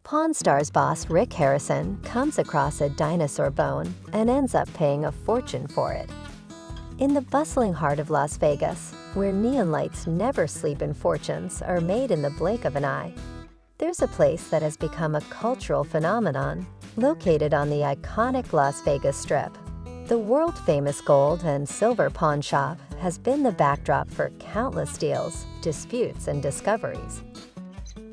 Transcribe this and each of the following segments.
Pawn Stars boss Rick Harrison comes across a dinosaur bone and ends up paying a fortune for it. In the bustling heart of Las Vegas, where neon lights never sleep and fortunes are made in the blink of an eye, there's a place that has become a cultural phenomenon, located on the iconic Las Vegas Strip. The world-famous gold and silver pawn shop has been the backdrop for countless deals, disputes, and discoveries.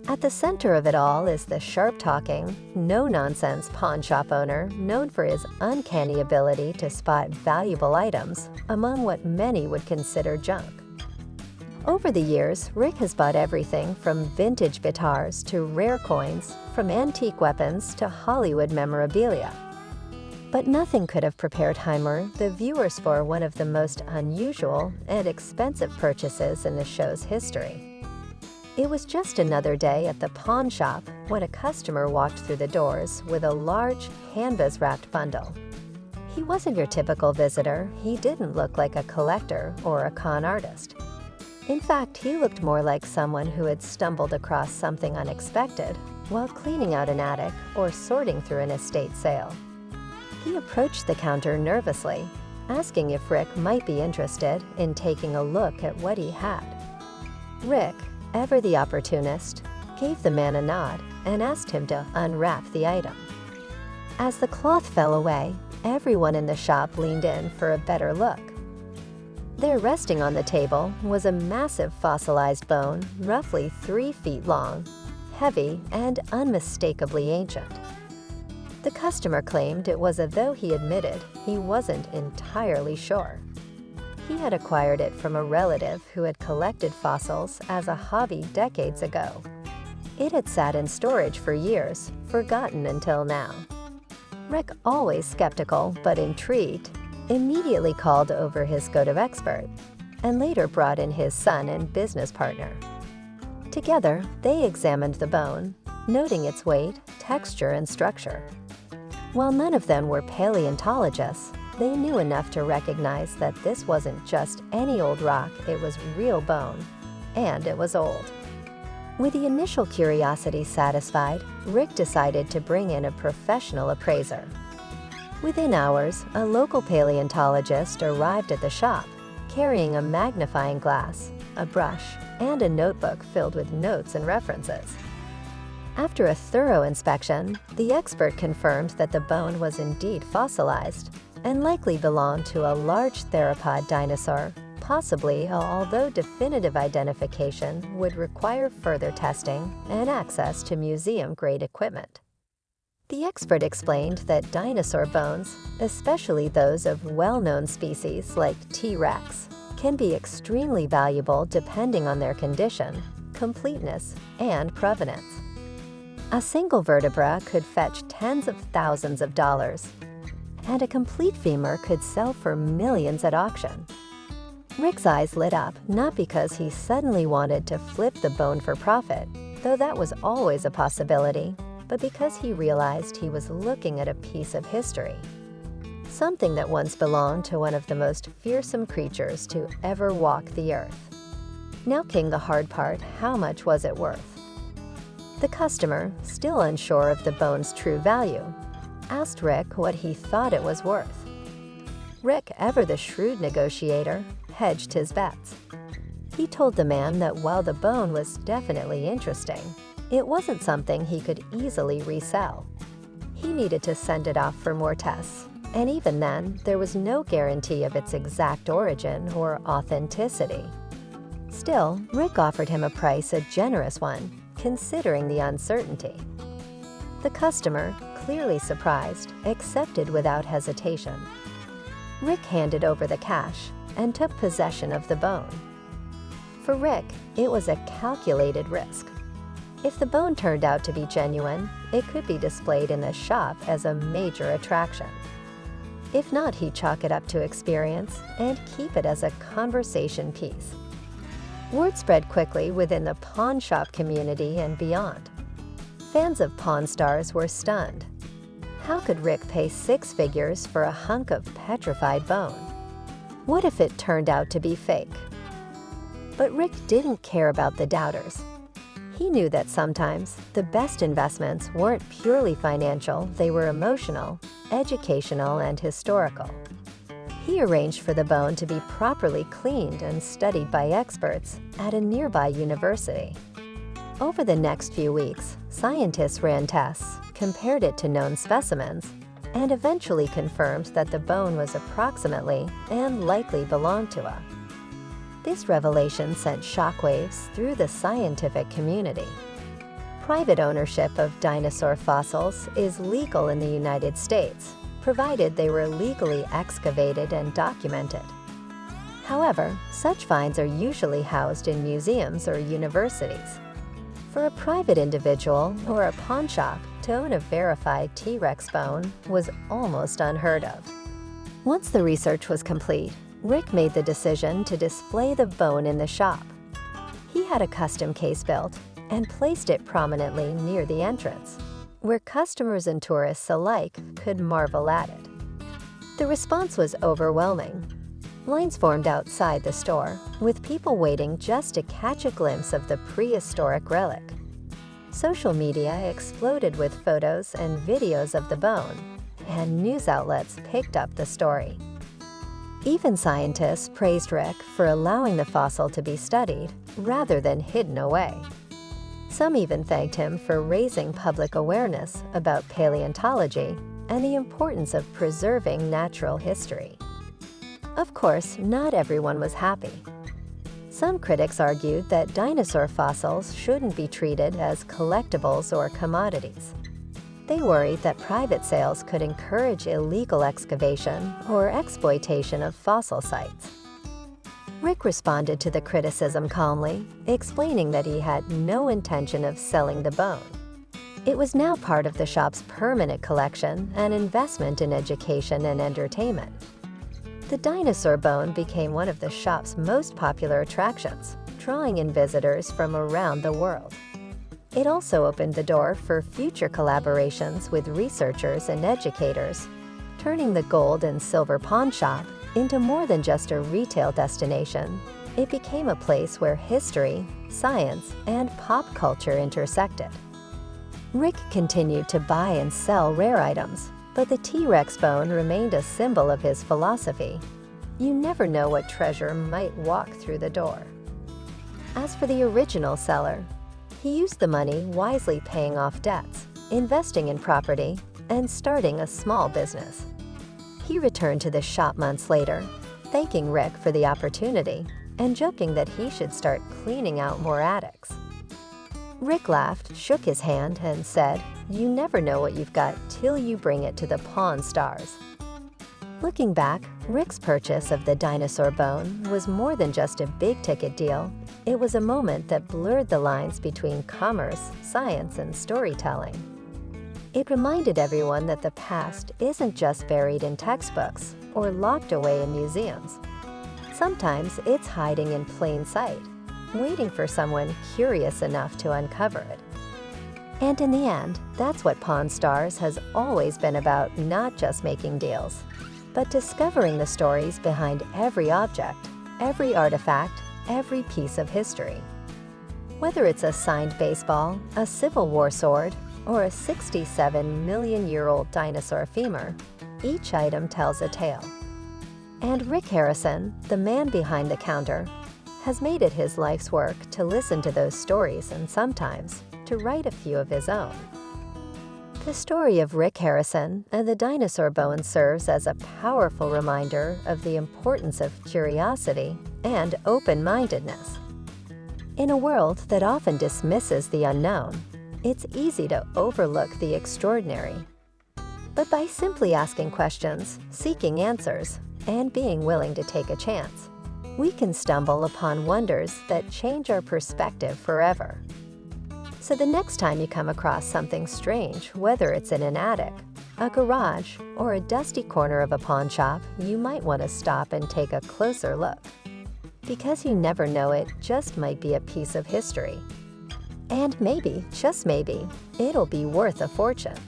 At the center of it all is the sharp-talking, no-nonsense pawn shop owner known for his uncanny ability to spot valuable items among what many would consider junk. Over the years, Rick has bought everything from vintage guitars to rare coins, from antique weapons to Hollywood memorabilia. But nothing could have prepared Heimer, the viewers, for one of the most unusual and expensive purchases in the show's history. It was just another day at the pawn shop when a customer walked through the doors with a large, canvas-wrapped bundle. He wasn't your typical visitor. He didn't look like a collector or a con artist. In fact, he looked more like someone who had stumbled across something unexpected while cleaning out an attic or sorting through an estate sale. He approached the counter nervously, asking if Rick might be interested in taking a look at what he had. Rick, ever the opportunist, gave the man a nod and asked him to unwrap the item. As the cloth fell away, everyone in the shop leaned in for a better look. There, resting on the table, was a massive fossilized bone, roughly 3 feet long, heavy, and unmistakably ancient. The customer claimed it was as though he admitted he wasn't entirely sure. He had acquired it from a relative who had collected fossils as a hobby decades ago. It had sat in storage for years, forgotten until now. Rick, always skeptical but intrigued, immediately called over his go-to expert, and later brought in his son and business partner. Together, they examined the bone, noting its weight, texture, and structure. While none of them were paleontologists, they knew enough to recognize that this wasn't just any old rock, it was real bone, and it was old. With the initial curiosity satisfied, Rick decided to bring in a professional appraiser. Within hours, a local paleontologist arrived at the shop, carrying a magnifying glass, a brush, and a notebook filled with notes and references. After a thorough inspection, the expert confirmed that the bone was indeed fossilized and likely belonged to a large theropod dinosaur, possibly, although definitive identification would require further testing and access to museum-grade equipment. The expert explained that dinosaur bones, especially those of well-known species like T-Rex, can be extremely valuable depending on their condition, completeness, and provenance. A single vertebra could fetch tens of thousands of dollars, and a complete femur could sell for millions at auction. Rick's eyes lit up, not because he suddenly wanted to flip the bone for profit, though that was always a possibility, but because he realized he was looking at a piece of history. Something that once belonged to one of the most fearsome creatures to ever walk the earth. Now came the hard part: how much was it worth? The customer, still unsure of the bone's true value, asked Rick what he thought it was worth. Rick, ever the shrewd negotiator, hedged his bets. He told the man that while the bone was definitely interesting, it wasn't something he could easily resell. He needed to send it off for more tests, and even then, there was no guarantee of its exact origin or authenticity. Still, Rick offered him a price, a generous one, considering the uncertainty. The customer, clearly surprised, accepted without hesitation. Rick handed over the cash and took possession of the bone. For Rick, it was a calculated risk. If the bone turned out to be genuine, it could be displayed in the shop as a major attraction. If not, he'd chalk it up to experience and keep it as a conversation piece. Word spread quickly within the pawn shop community and beyond. Fans of Pawn Stars were stunned. How could Rick pay 6 figures for a hunk of petrified bone? What if it turned out to be fake? But Rick didn't care about the doubters. He knew that sometimes the best investments weren't purely financial, they were emotional, educational, and historical. He arranged for the bone to be properly cleaned and studied by experts at a nearby university. Over the next few weeks, scientists ran tests, compared it to known specimens, and eventually confirmed that the bone was approximately and likely belonged to a. This revelation sent shockwaves through the scientific community. Private ownership of dinosaur fossils is legal in the United States, provided they were legally excavated and documented. However, such finds are usually housed in museums or universities. For a private individual or a pawn shop to own a verified T-Rex bone was almost unheard of. Once the research was complete, Rick made the decision to display the bone in the shop. He had a custom case built and placed it prominently near the entrance, where customers and tourists alike could marvel at it. The response was overwhelming. Lines formed outside the store, with people waiting just to catch a glimpse of the prehistoric relic. Social media exploded with photos and videos of the bone, and news outlets picked up the story. Even scientists praised Rick for allowing the fossil to be studied rather than hidden away. Some even thanked him for raising public awareness about paleontology and the importance of preserving natural history. Of course, not everyone was happy. Some critics argued that dinosaur fossils shouldn't be treated as collectibles or commodities. They worried that private sales could encourage illegal excavation or exploitation of fossil sites. Rick responded to the criticism calmly, explaining that he had no intention of selling the bone. It was now part of the shop's permanent collection and investment in education and entertainment. The dinosaur bone became one of the shop's most popular attractions, drawing in visitors from around the world. It also opened the door for future collaborations with researchers and educators, turning the gold and silver pawn shop into more than just a retail destination. It became a place where history, science, and pop culture intersected. Rick continued to buy and sell rare items, but the T-Rex bone remained a symbol of his philosophy. You never know what treasure might walk through the door. As for the original seller, he used the money wisely, paying off debts, investing in property, and starting a small business. He returned to the shop months later, thanking Rick for the opportunity and joking that he should start cleaning out more attics. Rick laughed, shook his hand, and said, "You never know what you've got till you bring it to the Pawn Stars." Looking back, Rick's purchase of the dinosaur bone was more than just a big-ticket deal. It was a moment that blurred the lines between commerce, science, and storytelling. It reminded everyone that the past isn't just buried in textbooks or locked away in museums. Sometimes it's hiding in plain sight, waiting for someone curious enough to uncover it. And in the end, that's what Pawn Stars has always been about, not just making deals, but discovering the stories behind every object, every artifact, every piece of history. Whether it's a signed baseball, a Civil War sword, or a 67-million-year-old dinosaur femur, each item tells a tale. And Rick Harrison, the man behind the counter, has made it his life's work to listen to those stories and sometimes to write a few of his own. The story of Rick Harrison and the dinosaur bone serves as a powerful reminder of the importance of curiosity and open-mindedness. In a world that often dismisses the unknown, it's easy to overlook the extraordinary. But by simply asking questions, seeking answers, and being willing to take a chance, we can stumble upon wonders that change our perspective forever. So the next time you come across something strange, whether it's in an attic, a garage, or a dusty corner of a pawn shop, you might want to stop and take a closer look. Because you never know, it just might be a piece of history. And maybe, just maybe, it'll be worth a fortune.